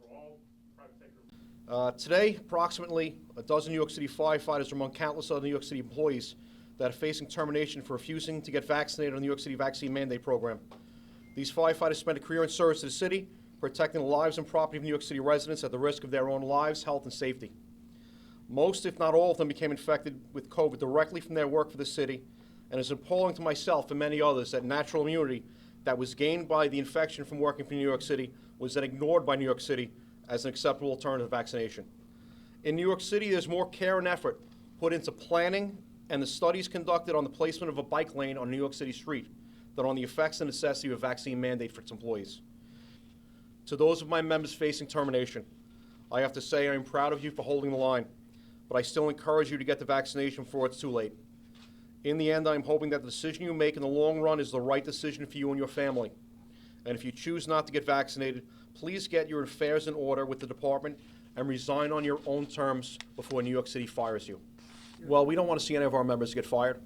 for all private sector. Today, approximately a dozen New York City firefighters are among countless other New York City employees that are facing termination for refusing to get vaccinated on the New York City vaccine mandate program. These firefighters spent a career in service to the city, protecting the lives and property of New York City residents at the risk of their own lives, health, and safety. Most, if not all of them, became infected with COVID directly from their work for the city, and it's appalling to myself and many others that natural immunity that was gained by the infection from working for New York City was then ignored by New York City as an acceptable alternative to vaccination. In New York City, there's more care and effort put into planning and the studies conducted on the placement of a bike lane on New York City street than on the effects and necessity of a vaccine mandate for its employees. To those of my members facing termination, I have to say I am proud of you for holding the line, but I still encourage you to get the vaccination before it's too late. In the end, I am hoping that the decision you make in the long run is the right decision for you and your family. And if you choose not to get vaccinated, please get your affairs in order with the department and resign on your own terms before New York City fires you. Well, we don't want to see any of our members get fired.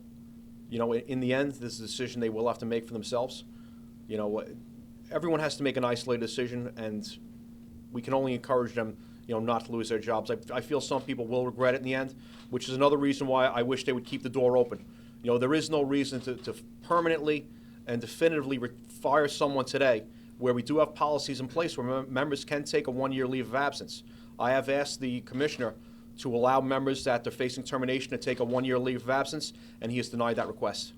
You know, in the end, this is a decision they will have to make for themselves. You know, everyone has to make an isolated decision, and we can only encourage them, you know, not to lose their jobs. I feel some people will regret it in the end, which is another reason why I wish they would keep the door open. You know, there is no reason to permanently and definitively fire someone today, where we do have policies in place where members can take a one-year leave of absence. I have asked the commissioner to allow members that are facing termination to take a one-year leave of absence, and he has denied that request.